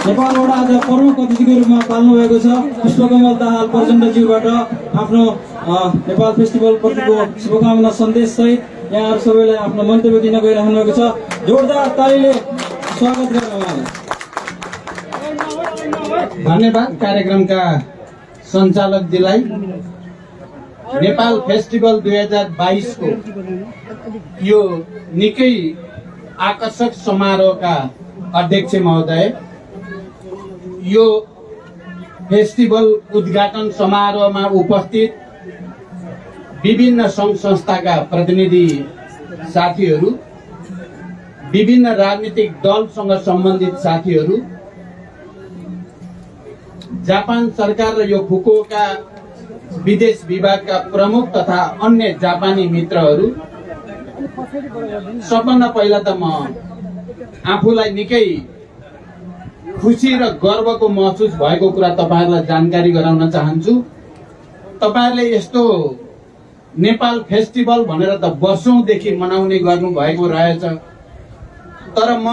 नेपालबाट आज प्रमुख अतिथिको रूपमा पाल्नु भएको छ। पुष्पकमल दाहाल प्रचण्डज्यूबाट आफ्नो नेपाल फेस्टिभल प्रतिको शुभकामना सन्देश सहित यहाँहरू सबैलाई आफ्नो मन्तव्य दिन गइराख्नु भएको छ। जोरदार तालीले स्वागत गरौँ। धन्यवाद कार्यक्रमका सञ्चालकजीलाई। नेपाल फेस्टिभल 2022 को यो निकै आकर्षक समारोहका अध्यक्ष महोदय, यो फेस्टिभल उद्घाटन समारोहमा उपस्थित विभिन्न सङ्घ संस्थाका प्रतिनिधि साथीहरू, विभिन्न राजनीतिक दलसँग सम्बन्धित साथीहरू, जापान सरकार र यो फुकुओका विदेश विभागका प्रमुख तथा अन्य जापानी मित्रहरू, सबभन्दा पहिला त म आफूलाई निकै खुसी र गर्वको महसुस भएको कुरा तपाईहरुलाई जानकारी गराउन चाहन्छु। तपाईहरुले यस्तो नेपाल फेस्टिभल भनेर त वर्षौंदेखि मनाउने गर्नु भएको रहेछ, तर म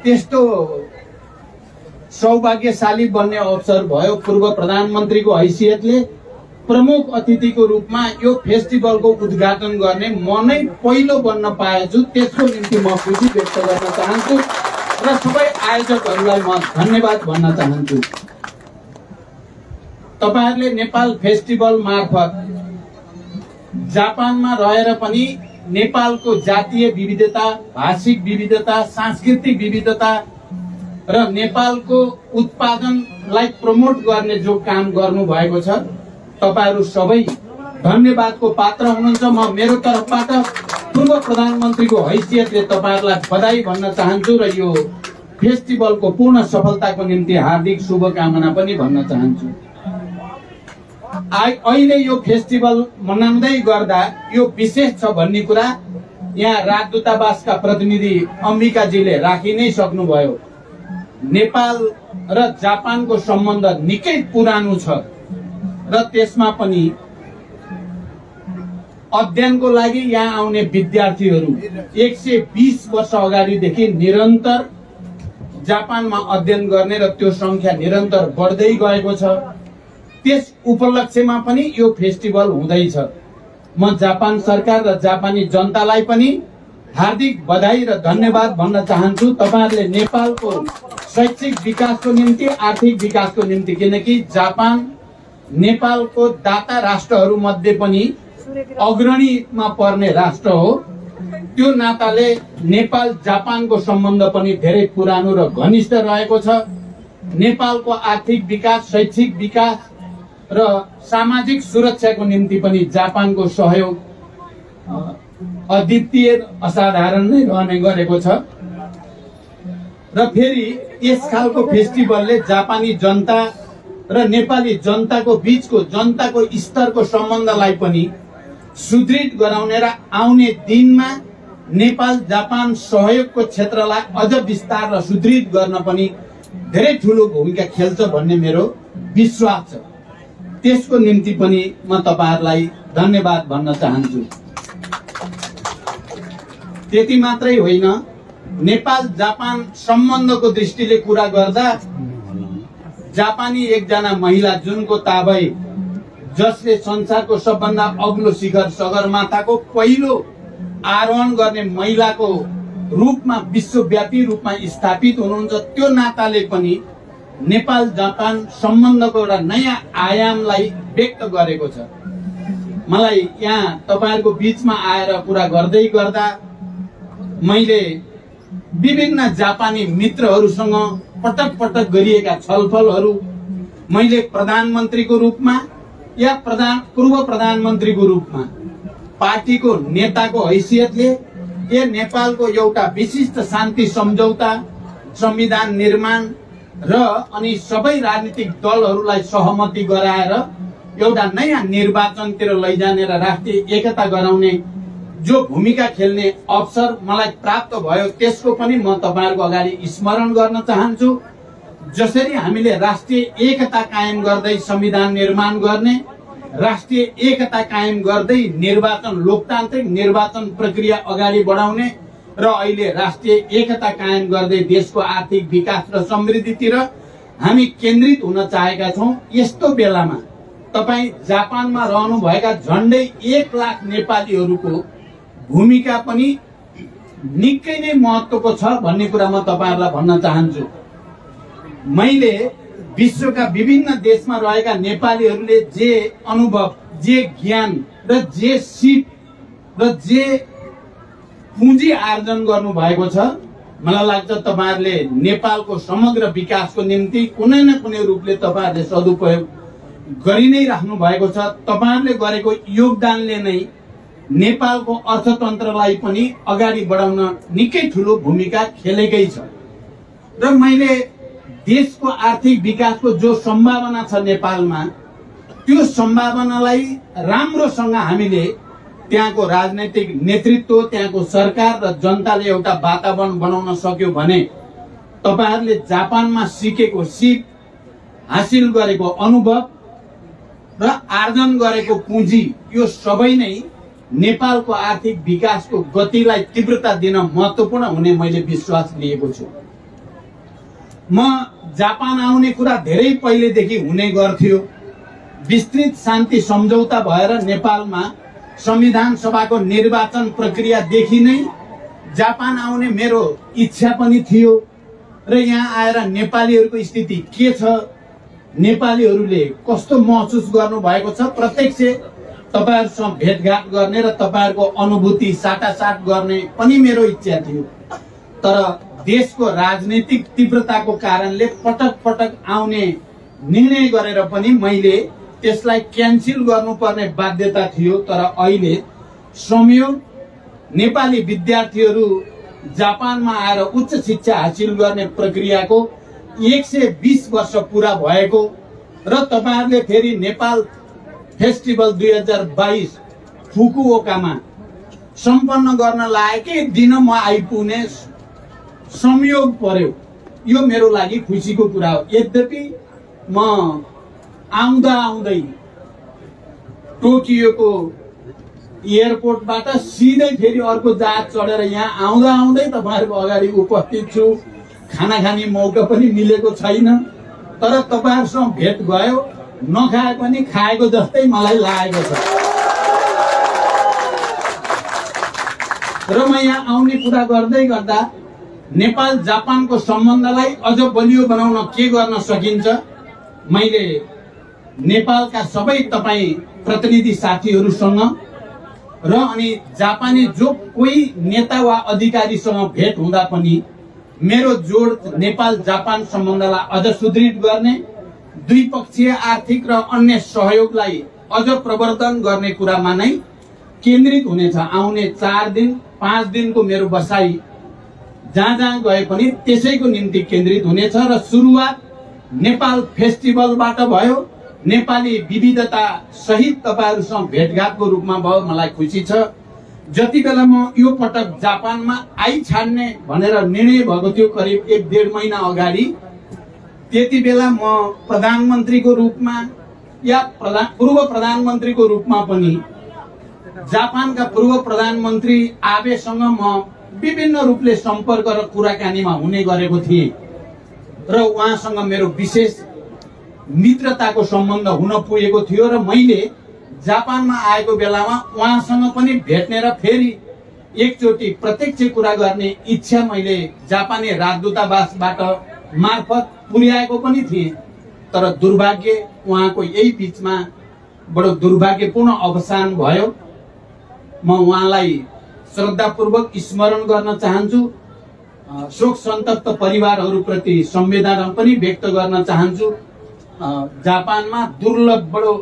त्यस्तो सौभाग्यशाली बन्ने अवसर भयो। पूर्व प्रधानमन्त्रीको हैसियतले प्रमुख अतिथिको रूपमा यो फेस्टिभलको उद्घाटन गर्ने म नै पहिलो बन्न पाएछु। त्यसको निम्ति म खुसी व्यक्त गर्न चाहन्छु र सबै आयोजकहरूलाई म धन्यवाद भन्न चाहन्छु। तपाईहरुले नेपाल फेस्टिभल मार्फत जापानमा रहेर पनि नेपालको जातीय विविधता, भाषिक विविधता, सांस्कृतिक विविधता र नेपालको उत्पादनलाई प्रमोट गर्ने जो काम गर्नु भएको छ, तपाईहरु सबै धन्यवादको पात्र हुनुहुन्छ। म मेरो तर्फबाट पूर्व प्रधानमन्त्रीको हैसियतले तपाईहरुलाई बधाई भन्न चाहन्छु र यो फेस्टिभलको पूर्ण सफलताको निम्ति हार्दिक शुभकामना पनि भन्न चाहन्छु। अहिले यो फेस्टिभल मनाउँदै गर्दा यो विशेष छ भन्ने कुरा यहाँ राजदूतावासका प्रतिनिधि अम्बिकाजीले राखि नै सक्नुभयो। नेपाल र जापानको सम्बन्ध निकै पुरानो छ र त्यसमा पनि अध्ययनको लागि यहाँ आउने विद्यार्थीहरू 120 वर्ष अगाडिदेखि निरन्तर जापानमा अध्ययन गर्ने र त्यो संख्या निरन्तर बढ्दै गएको छ। त्यस उपलक्ष्यमा पनि यो फेस्टिभल हुँदैछ। म जापान सरकार र जापानी जनतालाई पनि हार्दिक बधाई र धन्यवाद भन्न चाहन्छु। तपाईहरुले नेपालको शैक्षिक विकासको निम्ति, आर्थिक विकासको निम्ति, किनकि जापान नेपालको दाता राष्ट्रहरू मध्ये पनि अग्रणीमा पर्ने राष्ट्र हो, त्यो नाताले नेपाल जापानको सम्बन्ध पनि धेरै पुरानो र घनिष्ठ रहेको छ। नेपालको आर्थिक विकास, शैक्षिक विकास र सामाजिक सुरक्षाको निम्ति पनि जापानको सहयोग अद्वितीय, असाधारण नै रहने गरेको छ। र फेरि यस खालको फेस्टिभलले जापानी जनता र नेपाली जनताको बीचको, जनताको स्तरको सम्बन्धलाई पनि सुदृढ गराउने र आउने दिनमा नेपाल जापान सहयोगको क्षेत्रलाई अझ विस्तार र सुदृढ गर्न पनि धेरै ठूलो भूमिका खेल्छ भन्ने मेरो विश्वास छ। त्यसको निम्ति पनि म तपाईहरुलाई धन्यवाद भन्न चाहन्छु। त्यति मात्रै होइन, नेपाल जापान सम्बन्धको दृष्टिले कुरा गर्दा जापानी एकजना महिला जुनको ताबई, जसले संसारको सबभन्दा अग्लो शिखर सगरमाथाको पहिलो आरोहण गर्ने महिलाको रूपमा विश्वव्यापी रूपमा स्थापित हुनुहुन्छ, त्यो नाताले पनि नेपाल जापान सम्बन्धको एउटा नयाँ आयामलाई व्यक्त गरेको छ। मलाई यहाँ तपाईहरुको बीचमा आएर कुरा गर्दै गर्दा मैले विभिन्न जापानी मित्रहरूसँग पटक पटक गरिएका छलफलहरू, मैले प्रधानमन्त्रीको रूपमा या पूर्व प्रधानमन्त्रीको रूपमा, पार्टीको नेताको हैसियतले या नेपालको एउटा विशिष्ट शान्ति सम्झौता, संविधान निर्माण र अनि सबै राजनीतिक दलहरूलाई सहमति गराएर एउटा नयाँ निर्वाचनतिर लैजाने र राष्ट्रिय एकता गराउने जो भूमिका खेल्ने अवसर मलाई प्राप्त भयो, त्यसको पनि म तपाईहरुको अगाडि स्मरण गर्न चाहन्छु। जसरी हामीले राष्ट्रिय एकता कायम गर्दै संविधान निर्माण गर्ने, राष्ट्रिय एकता कायम गर्दै निर्वाचन, लोकतान्त्रिक निर्वाचन प्रक्रिया अगाडि बढाउने र अहिले राष्ट्रिय एकता कायम गर्दै देशको आर्थिक विकास र समृद्धितिर हामी केन्द्रित हुन चाहेका छौं। यस्तो बेलामा तपाई जापानमा रहनुभएका झण्डै 1 लाख नेपालीहरूको भूमिका पनि निकै नै महत्त्वको छ भन्ने कुरा म तपाईहरुलाई भन्न चाहन्छु। मैले विश्वका विभिन्न देशमा रहेका नेपालीहरूले जे अनुभव, जे ज्ञान र जे सिप र जे पुँजी आर्जन गर्नु भएको छ, मलाई लाग्छ तपाईहरुले नेपालको समग्र विकासको निम्ति कुनै न कुनै रूपले तपाईहरुले सदुपयोग गरि नै राख्नु भएको छ। तपाईहरुले गरेको योगदानले नै नेपालको अर्थतन्त्रलाई पनि अगाडि बढाउन निकै ठूलो भूमिका खेलेकै छ। र मैले देशको आर्थिक विकासको जो सम्भावना छ नेपालमा, त्यो सम्भावनालाई राम्रोसँग हामीले त्यहाँको राजनैतिक नेतृत्व, त्यहाँको सरकार र जनताले एउटा वातावरण बनाउन सक्यो भने तपाईहरुले जापानमा सिकेको सिप, हासिल गरेको अनुभव र आर्जन गरेको पुँजी, यो सबै नै नेपालको आर्थिक विकासको गतिलाई तीव्रता दिन महत्त्वपूर्ण हुने मैले विश्वास लिएको छु। म जापान आउने कुरा धेरै पहिलेदेखि हुने गर्थ्यो। विस्तृत शान्ति सम्झौता भएर नेपालमा संविधान सभाको निर्वाचन प्रक्रियादेखि नै जापान आउने मेरो इच्छा पनि थियो। र यहाँ आएर नेपालीहरूको स्थिति के छ, नेपालीहरूले कस्तो महसुस गर्नु भएको छ, प्रत्यक्ष तपाईहरुसँग भेटघाट गर्ने र तपाईहरुको अनुभूति साटासाट गर्ने पनि मेरो इच्छा थियो। तर देशको राजनीतिक तीव्रताको कारणले पटक पटक आउने निर्णय गरेर पनि मैले त्यसलाई क्यान्सल गर्नुपर्ने बाध्यता थियो। तर अहिले संयोग नेपाली विद्यार्थीहरू जापानमा आएर उच्च शिक्षा हासिल गर्ने प्रक्रियाको 120 वर्ष पूरा भएको र तपाईहरुले फेरि नेपाल फेस्टिभल 2022 फुकुओकामा सम्पन्न गर्न लागेकै दिन म आइपुग्ने संयोग पर्यो। यो मेरो लागि खुसीको कुरा हो। यद्यपि म आउँदा आउँदै टोकियोको एयरपोर्टबाट सिधै फेरि अर्को जहाज चढेर यहाँ आउँदा आउँदै तपाईहरुको अगाडि उपस्थित छु। खाना खाने मौका पनि मिलेको छैन, तर तपाईहरुसँग भेट भयो, नखाए पनि खाएको जस्तै मलाई लागेको छ। र म यहाँ आउने कुरा गर्दै गर्दा नेपाल जापानको सम्बन्धलाई अझ बलियो बनाउन के गर्न सकिन्छ, मैले नेपालका सबै तपाई प्रतिनिधि साथीहरूसँग र अनि जापानी जो कोही नेता वा अधिकारीसँग भेट हुँदा पनि मेरो जोड नेपाल जापान सम्बन्धलाई अझ सुदृढ गर्ने, द्विपक्षीय आर्थिक र अन्य सहयोगलाई अझ प्रवर्धन गर्ने कुरामा नै केन्द्रित हुनेछ। आउने 4 दिन 5 दिनको मेरो बसाई जहाँ जहाँ गए पनि त्यसैको निम्ति केन्द्रित हुनेछ। र सुरुवात नेपाल फेस्टिभलबाट भयो, नेपाली विविधता सहित तपाईहरुसँग भेटघाटको रूपमा भयो। मलाई खुसी छ। जति बेला म यो पटक जापानमा आइछाड्ने भनेर निर्णय भएको थियो करिब 1-1.5 महिना अगाडि, त्यति बेला म प्रधानमन्त्रीको रूपमा या पूर्व प्रधानमन्त्रीको रूपमा पनि जापानका पूर्व प्रधानमन्त्री आबेसँग म विभिन्न रूपले सम्पर्क र कुराकानीमा हुने गरेको थिएँ र उहाँसँग मेरो विशेष मित्रताको सम्बन्ध हुन पुगेको थियो। र मैले जापानमा आएको बेलामा उहाँसँग पनि भेट्ने र फेरि एकचोटि प्रत्यक्ष कुरा गर्ने इच्छा मैले जापानी राजदूतावासबाट मार्फत पुर्याएको पनि थिएँ। तर दुर्भाग्य उहाँको यही बीचमा बडो दुर्भाग्यपूर्ण अवसान भयो। म उहाँलाई श्रद्धापूर्वक स्मरण गर्न चाहन्छु। शोक सन्तप्त परिवारहरूप्रति संवेदना पनि व्यक्त गर्न चाहन्छु। जापानमा दुर्लभ बडो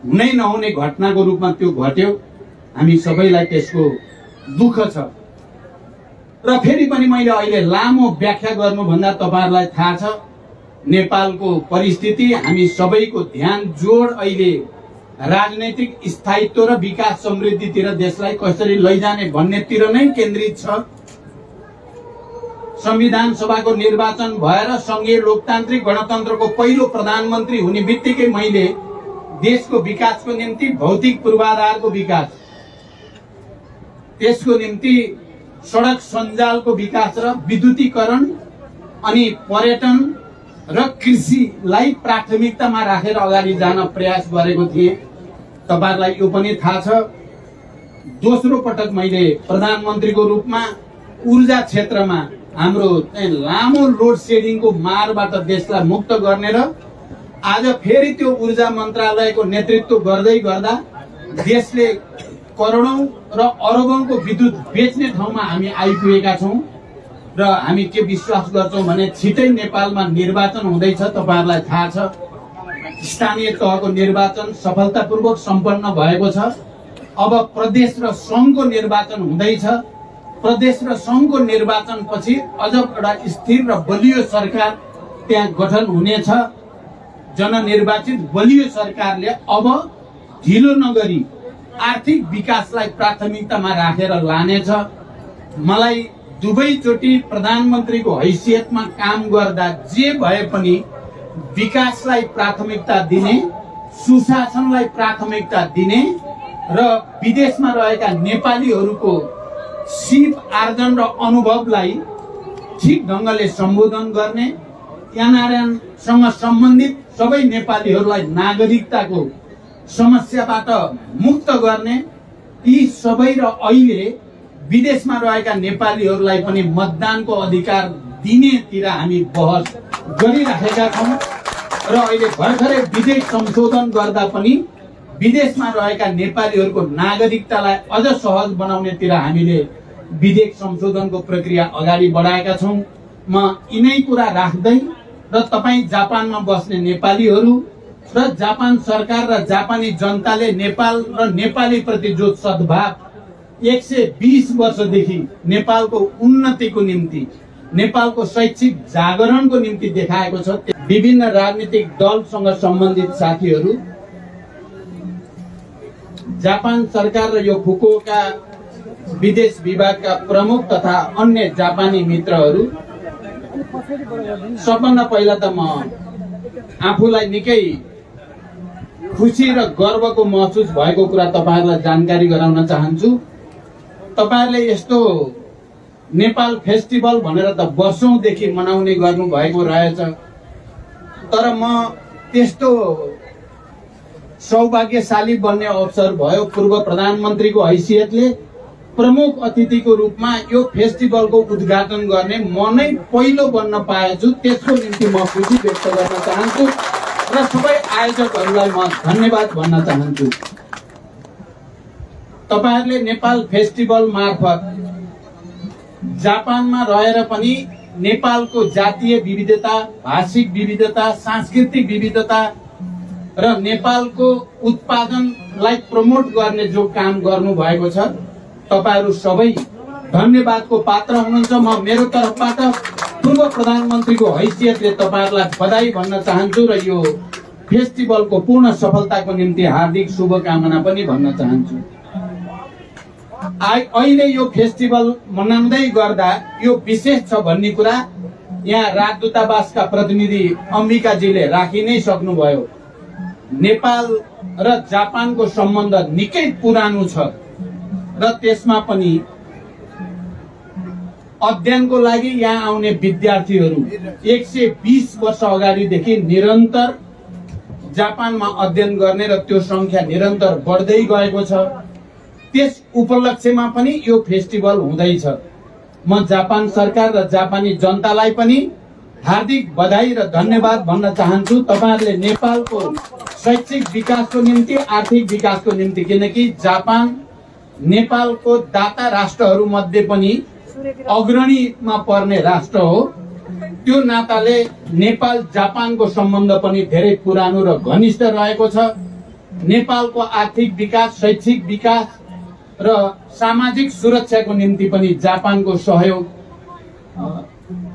हुनै नहुने घटनाको रूपमा त्यो घट्यो। हामी सबैलाई त्यसको दुःख छ। र फेरि पनि मैले अहिले लामो व्याख्या गर्नुभन्दा तपाईहरुलाई थाहा छ नेपालको परिस्थिति, हामी सबैको ध्यान जोड अहिले राजनैतिक स्थायित्व र विकास समृद्धितिर देशलाई कसरी लैजाने भन्नेतिर नै केन्द्रित छ। संविधान सभाको निर्वाचन भएर संघीय लोकतान्त्रिक गणतन्त्रको पहिलो प्रधानमन्त्री हुने बित्तिकै मैले देशको विकासको निम्ति भौतिक पूर्वाधारको विकास, त्यसको निम्ति सडक सञ्जालको विकास र विद्युतीकरण अनि पर्यटन र कृषिलाई प्राथमिकतामा राखेर अगाडि जान प्रयास गरेको थिएँ। तपाईहरुलाई यो पनि थाहा छ, दोस्रो पटक मैले प्रधानमन्त्रीको रूपमा ऊर्जा क्षेत्रमा हाम्रो लामो लोड सेडिङको मारबाट देशलाई मुक्त गर्ने र आज फेरि त्यो ऊर्जा मन्त्रालयको नेतृत्व गर्दै गर्दा देशले करोडौं र अरबौंको विद्युत बेच्ने ठाउँमा हामी आइपुगेका छौं र हामी के विश्वास गर्छौं भने छिटै नेपालमा निर्वाचन हुँदैछ। तपाईहरुलाई थाहा छ, स्थानीय तहको निर्वाचन सफलतापूर्वक सम्पन्न भएको छ। अब प्रदेश र संघको निर्वाचन हुँदैछ। प्रदेश र संघको निर्वाचन पछि अझ एउटा स्थिर र बलियो सरकार त्यहाँ गठन हुनेछ। जननिर्वाचित बलियो सरकारले अब ढिलो नगरी आर्थिक विकासलाई प्राथमिकतामा राखेर लानेछ। मलाई दुवैचोटि प्रधानमन्त्रीको हैसियतमा काम गर्दा जे भए पनि विकासलाई प्राथमिकता दिने, सुशासनलाई प्राथमिकता दिने र विदेशमा रहेका नेपालीहरूको सिप आर्जन र अनुभवलाई ठिक ढंगले सम्बोधन गर्ने, एनआरएनसँग सम्बन्धित सबै नेपालीहरूलाई नागरिकताको समस्याबाट मुक्त गर्ने, यी सबै र अहिले विदेशमा रहेका नेपालीहरूलाई पनि मतदानको अधिकार दिनेतिर हामी बहस गरिराखेका छौं र अहिले भर्खरै विधेयक संशोधन गर्दा पनि विदेशमा रहेका नेपालीहरूको नागरिकतालाई अझ सहज बनाउनेतिर हामीले विधेयक संशोधनको प्रक्रिया अगाडि बढाएका छौं। म यिनै कुरा राख्दै र तपाई जापानमा बस्ने नेपालीहरू र जापान सरकार र जापानी जनताले नेपाल र नेपाली प्रति जो सद्भाव 120 वर्षदेखि नेपालको उन्नतिको निम्ति, नेपालको शैक्षिक जागरणको निम्ति देखाएको छ, विभिन्न राजनीतिक दलसँग सम्बन्धित साथीहरू, जापान सरकार र यो फुकुओका विदेश विभागका प्रमुख तथा अन्य जापानी मित्रहरू, सबभन्दा पहिला त म आफूलाई निकै खुसी र गर्वको महसुस भएको कुरा तपाईहरुलाई जानकारी गराउन चाहन्छु। तपाईहरुले यस्तो नेपाल फेस्टिभल भनेर त वर्षौंदेखि मनाउने गर्नु भएको रहेछ, तर म त्यस्तो सौभाग्यशाली बन्ने अवसर भयो। पूर्व प्रधानमन्त्रीको हैसियतले प्रमुख अतिथिको रूपमा यो फेस्टिभलको उद्घाटन गर्ने म नै पहिलो बन्न पाएछु। त्यसको निम्ति म खुसी व्यक्त गर्न चाहन्छु र सबै आयोजकहरूलाई म धन्यवाद भन्न चाहन्छु। तपाईहरुले नेपाल फेस्टिभल मार्फत जापानमा रहेर पनि नेपालको जातीय विविधता, भाषिक विविधता, सांस्कृतिक विविधता र नेपालको उत्पादनलाई प्रमोट गर्ने जो काम गर्नु भएको छ, तपाईहरु सबै धन्यवादको पात्र हुनुहुन्छ। म मेरो तर्फबाट पूर्व प्रधानमन्त्रीको हैसियतले तपाईहरुलाई बधाई भन्न चाहन्छु र यो फेस्टिभलको पूर्ण सफलताको निम्ति हार्दिक शुभकामना पनि भन्न चाहन्छु। अहिले यो फेस्टिभल मनाउँदै गर्दा यो विशेष छ भन्ने कुरा यहाँ राजदूतावासका प्रतिनिधि अम्बिकाजीले राखि नै सक्नुभयो। नेपाल र जापानको सम्बन्ध निकै पुरानो छ र त्यसमा पनि अध्ययनको लागि यहाँ आउने विद्यार्थीहरू 120 वर्ष अगाडिदेखि निरन्तर जापानमा अध्ययन गर्ने र त्यो संख्या निरन्तर बढ्दै गएको छ। त्यस उपलक्ष्यमा पनि यो फेस्टिभल हुँदैछ। म जापान सरकार र जापानी जनतालाई पनि हार्दिक बधाई र धन्यवाद भन्न चाहन्छु। तपाईहरुले नेपालको शैक्षिक विकासको निम्ति, आर्थिक विकासको निम्ति, किनकि जापान नेपालको दाता राष्ट्रहरू मध्ये पनि अग्रणीमा पर्ने राष्ट्र हो, त्यो नाताले नेपाल जापानको सम्बन्ध पनि धेरै पुरानो र घनिष्ठ रहेको छ। नेपालको आर्थिक विकास, शैक्षिक विकास र सामाजिक सुरक्षाको निम्ति पनि जापानको सहयोग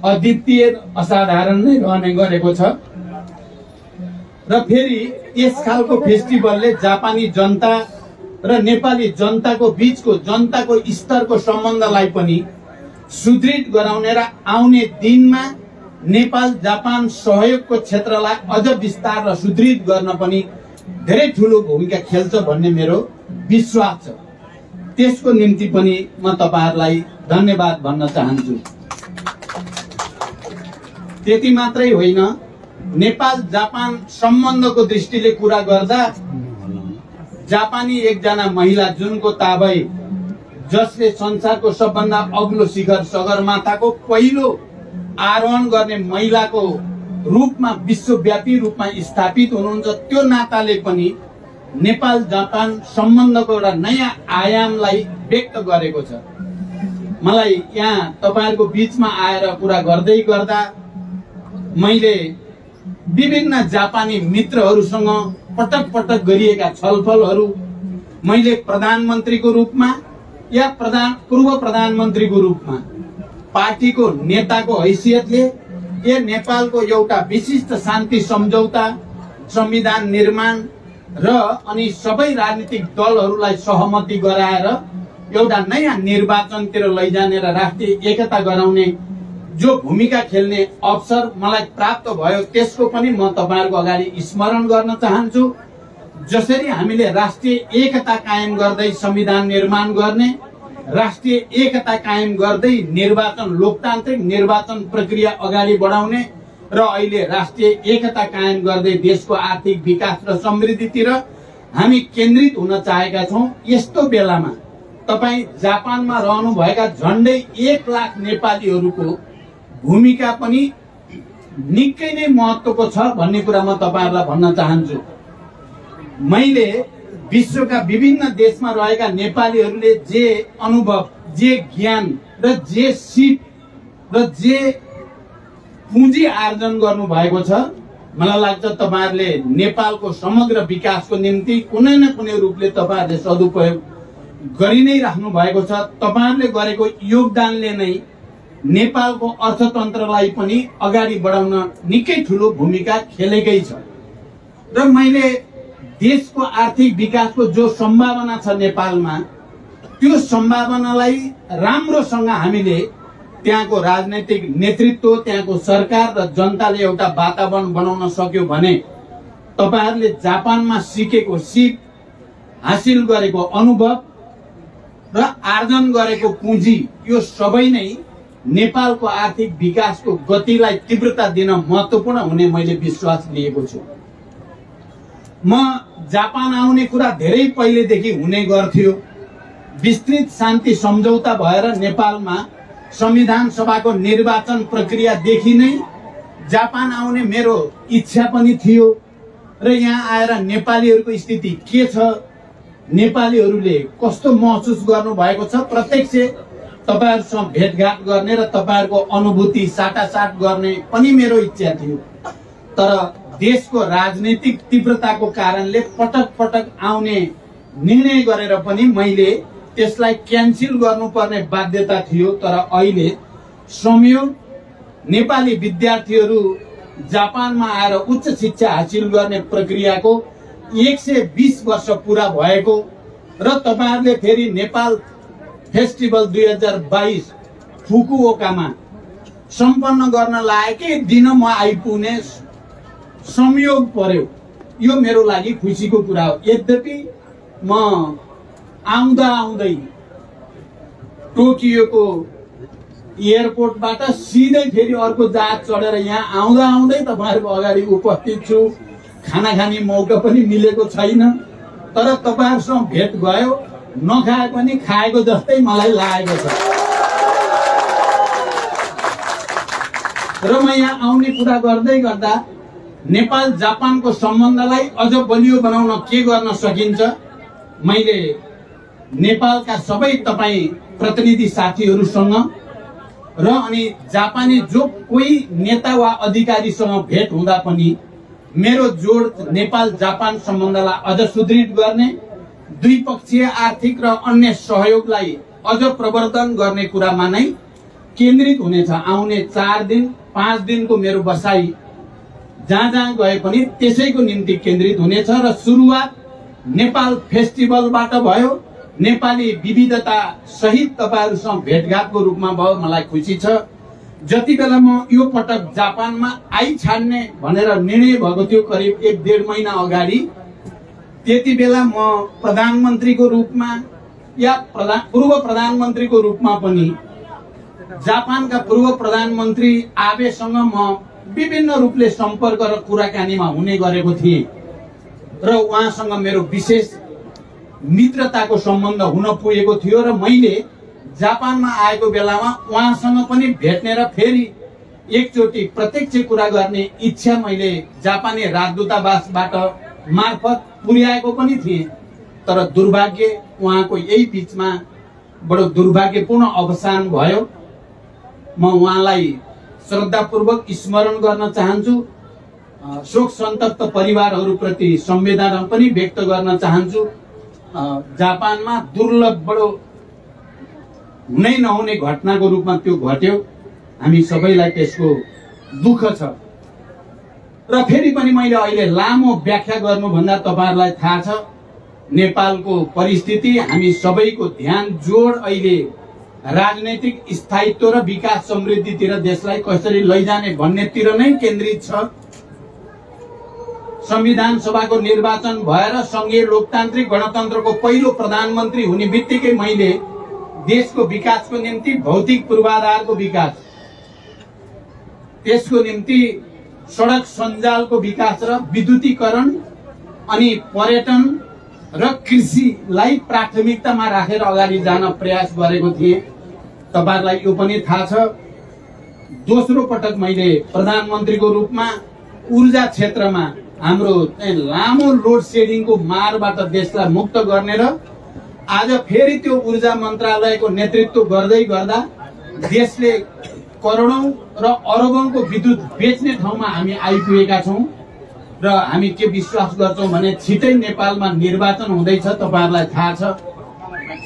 अद्वितीय, असाधारण नै रहने गरेको छ। र फेरि यस खालको फेस्टिभलले जापानी जनता र नेपाली जनताको बीचको, जनताको स्तरको सम्बन्धलाई पनि सुदृढ गराउने र आउने दिनमा नेपाल जापान सहयोगको क्षेत्रलाई अझ विस्तार र सुदृढ गर्न पनि धेरै ठूलो भूमिका खेल्छ भन्ने मेरो विश्वास छ। त्यसको निम्ति पनि म तपाईहरुलाई धन्यवाद भन्न चाहन्छु। त्यति मात्रै होइन, नेपाल जापान सम्बन्धको दृष्टिले कुरा गर्दा जापानी एकजना महिला जुनको ताबई जसले संसारको सबभन्दा अग्लो शिखर सगरमाथाको पहिलो आरोहण गर्ने महिलाको रूपमा विश्वव्यापी रूपमा स्थापित हुनुहुन्छ, त्यो नाताले पनि नेपाल जापान सम्बन्धको एउटा नयाँ आयामलाई व्यक्त गरेको छ। मलाई यहाँ तपाईहरुको बीचमा आएर कुरा गर्दै गर्दा मैले विभिन्न जापानी मित्रहरूसँग पटक पटक गरिएका छलफलहरू मैले प्रधानमन्त्रीको रूपमा या पूर्व प्रधानमन्त्रीको रूपमा पार्टीको नेताको हैसियतले यो नेपालको एउटा विशिष्ट शान्ति सम्झौता, संविधान निर्माण र अनि सबै राजनीतिक दलहरूलाई सहमति गराएर एउटा नयाँ निर्वाचनतिर लैजाने र राष्ट्रिय एकता गराउने जो भूमिका खेल्ने अवसर मलाई प्राप्त भयो, त्यसको पनि म तपाईहरुको अगाडि स्मरण गर्न चाहन्छु। जसरी हामीले राष्ट्रिय एकता कायम गर्दै संविधान निर्माण गर्ने, राष्ट्रिय एकता कायम गर्दै निर्वाचन, लोकतान्त्रिक निर्वाचन प्रक्रिया अगाडि बढाउने र अहिले राष्ट्रिय एकता कायम गर्दै देशको आर्थिक विकास र समृद्धितिर हामी केन्द्रित हुन चाहेका छौं। यस्तो बेलामा तपाई जापानमा रहनुभएका झण्डै 1 लाख नेपालीहरूको भूमिका पनि निकै नै महत्त्वको छ भन्ने कुरा म तपाईहरुलाई भन्न चाहन्छु। मैले विश्वका विभिन्न देशमा रहेका नेपालीहरूले जे अनुभव, जे ज्ञान र जे सिप र जे पुँजी आर्जन गर्नु भएको छ, मलाई लाग्छ तपाईहरुले नेपालको समग्र विकासको निम्ति कुनै न कुनै रूपले तपाईहरुले सदुपयोग गरि नै राख्नु भएको छ। तपाईहरुले गरेको योगदानले नै नेपालको अर्थतन्त्रलाई पनि अगाडि बढाउन निकै ठूलो भूमिका खेलेकै छ। र मैले देशको आर्थिक विकासको जो सम्भावना छ नेपालमा, त्यो सम्भावनालाई राम्रोसँग हामीले त्यहाँको राजनैतिक नेतृत्व, त्यहाँको सरकार र जनताले एउटा वातावरण बनाउन सक्यो भने तपाईहरुले जापानमा सिकेको सिप, हासिल गरेको अनुभव र आर्जन गरेको पुँजी, यो सबै नै नेपालको आर्थिक विकासको गतिलाई तीव्रता दिन महत्त्वपूर्ण हुने मैले विश्वास लिएको छु। म जापान आउने कुरा धेरै पहिलेदेखि हुने गर्थ्यो। विस्तृत शान्ति सम्झौता भएर नेपालमा संविधान सभाको निर्वाचन प्रक्रियादेखि नै जापान आउने मेरो इच्छा पनि थियो र यहाँ आएर नेपालीहरूको स्थिति के छ, नेपालीहरूले कस्तो महसुस गर्नु भएको छ, प्रत्यक्ष तपाईहरुसँग भेटघाट गर्ने र तपाईहरुको अनुभूति साटासाट गर्ने पनि मेरो इच्छा थियो। तर देशको राजनीतिक तीव्रताको कारणले पटक पटक आउने निर्णय गरेर पनि मैले त्यसलाई क्यान्सल गर्नुपर्ने बाध्यता थियो। तर अहिले संयोग नेपाली विद्यार्थीहरू जापानमा आएर उच्च शिक्षा हासिल गर्ने प्रक्रियाको 120 वर्ष पूरा भएको र तपाईहरुले फेरि नेपाल फेस्टिभल 2022 फुकुओकामा सम्पन्न गर्न लागेकै दिन म आइपुग्ने संयोग पर्यो। यो मेरो लागि खुसीको कुरा हो। यद्यपि म आउँदा आउँदै टोकियोको एयरपोर्टबाट सिधै फेरि अर्को जहाज चढेर यहाँ आउँदा आउँदै तपाईहरुको अगाडि उपस्थित छु। खाना खाने मौका पनि मिलेको छैन, तर तपाईहरुसँग भेट भयो, नखाए पनि खाएको जस्तै मलाई लागेको छ। र म यहाँ आउने कुरा गर्दै गर्दा नेपाल जापानको सम्बन्धलाई अझ बलियो बनाउन के गर्न सकिन्छ, मैले नेपालका सबै तपाई प्रतिनिधि साथीहरूसँग र अनि जापानी जो कोही नेता वा अधिकारीसँग भेट हुँदा पनि मेरो जोड नेपाल जापान सम्बन्धलाई अझ सुदृढ गर्ने, द्विपक्षीय आर्थिक र अन्य सहयोगलाई अझ प्रवर्धन गर्ने कुरामा नै केन्द्रित हुनेछ। आउने 4 दिन 5 दिनको मेरो बसाई जहाँ जहाँ गए पनि त्यसैको निम्ति केन्द्रित हुनेछ र सुरुवात नेपाल फेस्टिभलबाट भयो। नेपाली विविधता सहित तपाईहरुसँग भेटघाटको रूपमा भयो। मलाई खुसी छ। जति बेला म यो पटक जापानमा आइछाड्ने भनेर निर्णय भएको थियो करिब 1-1.5 महिना अगाडि, त्यति बेला म प्रधानमन्त्रीको रूपमा या पूर्व प्रधानमन्त्रीको रूपमा पनि जापानका पूर्व प्रधानमन्त्री आबेसँग म विभिन्न रूपले सम्पर्क र कुराकानीमा हुने गरेको थिएँ र उहाँसँग मेरो विशेष मित्रताको सम्बन्ध हुन पुगेको थियो र मैले जापानमा आएको बेलामा उहाँसँग पनि भेट्ने र फेरि एकचोटि प्रत्यक्ष कुरा गर्ने इच्छा मैले जापानी राजदूतावासबाट मार्फत पुर्याएको पनि थिएँ। तर दुर्भाग्य उहाँको यही बीचमा बडो दुर्भाग्यपूर्ण अवसान भयो। म उहाँलाई श्रद्धापूर्वक स्मरण गर्न चाहन्छु। शोक सन्तप्त परिवारहरूप्रति संवेदना पनि व्यक्त गर्न चाहन्छु। जापानमा दुर्लभ बडो हुनै नहुने घटनाको रूपमा त्यो घट्यो। हामी सबैलाई त्यसको दुःख छ। र फेरि पनि मैले अहिले लामो व्याख्या गर्नुभन्दा तपाईहरुलाई थाहा छ नेपालको परिस्थिति, हामी सबैको ध्यान जोड अहिले राजनैतिक स्थायित्व र विकास समृद्धितिर देशलाई कसरी लैजाने भन्नेतिर नै केन्द्रित छ। संविधान सभाको निर्वाचन भएर संघीय लोकतान्त्रिक गणतन्त्रको पहिलो प्रधानमन्त्री हुने बित्तिकै मैले देशको विकासको निम्ति भौतिक पूर्वाधारको विकास, त्यसको निम्ति सडक सञ्जालको विकास र विद्युतीकरण अनि पर्यटन र कृषिलाई प्राथमिकतामा राखेर अगाडि जान प्रयास गरेको थिएँ। तपाईहरुलाई यो पनि थाहा छ दोस्रो पटक मैले प्रधानमन्त्रीको रूपमा ऊर्जा क्षेत्रमा हाम्रो लामो लोड सेडिङको मारबाट देशलाई मुक्त गर्ने र आज फेरि त्यो ऊर्जा मन्त्रालयको नेतृत्व गर्दै गर्दा देशले करोडौं र अरबौंको विद्युत बेच्ने ठाउँमा हामी आइपुगेका छौं र हामी के विश्वास गर्छौं भने छिटै नेपालमा निर्वाचन हुँदैछ। तपाईहरुलाई थाहा छ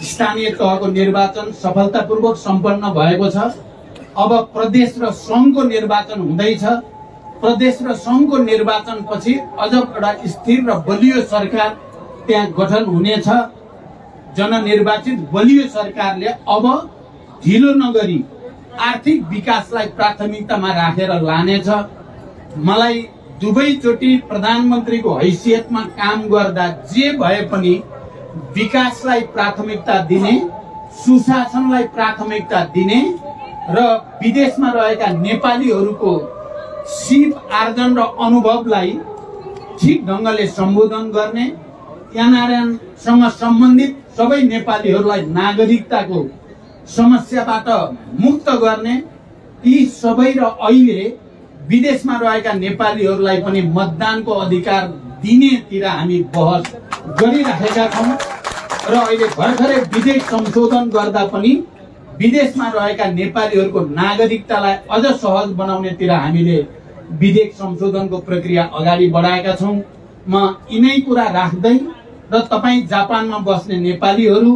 स्थानीय तहको निर्वाचन सफलतापूर्वक सम्पन्न भएको छ। अब प्रदेश र संघको निर्वाचन हुँदैछ। प्रदेश र संघको निर्वाचन पछि अझ एउटा स्थिर र बलियो सरकार त्यहाँ गठन हुनेछ। जननिर्वाचित बलियो सरकारले अब ढिलो नगरी आर्थिक विकासलाई प्राथमिकतामा राखेर लानेछ। मलाई दुवैचोटि प्रधानमन्त्रीको हैसियतमा काम गर्दा जे भए पनि विकासलाई प्राथमिकता दिने, सुशासनलाई प्राथमिकता दिने र विदेशमा रहेका नेपालीहरूको सिप आर्जन र अनुभवलाई ठिक ढंगले सम्बोधन गर्ने, एनआरएनसँग सम्बन्धित सबै नेपालीहरूलाई नागरिकताको समस्याबाट मुक्त गर्ने, यी सबै र अहिले विदेशमा रहेका नेपालीहरूलाई पनि मतदानको अधिकार दिनेतिर हामी बहस गरिराखेका छौं र अहिले भर्खरै विधेयक संशोधन गर्दा पनि विदेशमा रहेका नेपालीहरूको नागरिकतालाई अझ सहज बनाउनेतिर हामीले विधेयक संशोधनको प्रक्रिया अगाडि बढाएका छौं। म यिनै कुरा राख्दै र तपाई जापानमा बस्ने नेपालीहरू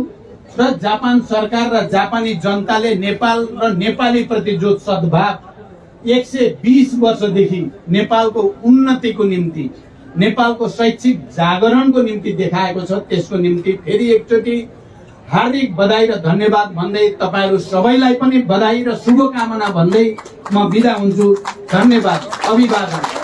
र जापान सरकार र जापानी जनताले नेपाल र नेपाली प्रति जो सद्भाव 120 वर्षदेखि नेपालको उन्नतिको निम्ति, नेपालको शैक्षिक जागरणको निम्ति देखाएको छ, त्यसको निम्ति फेरि एकचोटि हार्दिक बधाई र धन्यवाद भन्दै तपाईहरु सबैलाई पनि बधाई र शुभकामना भन्दै म बिदा हुन्छु। धन्यवाद, अभिवादन।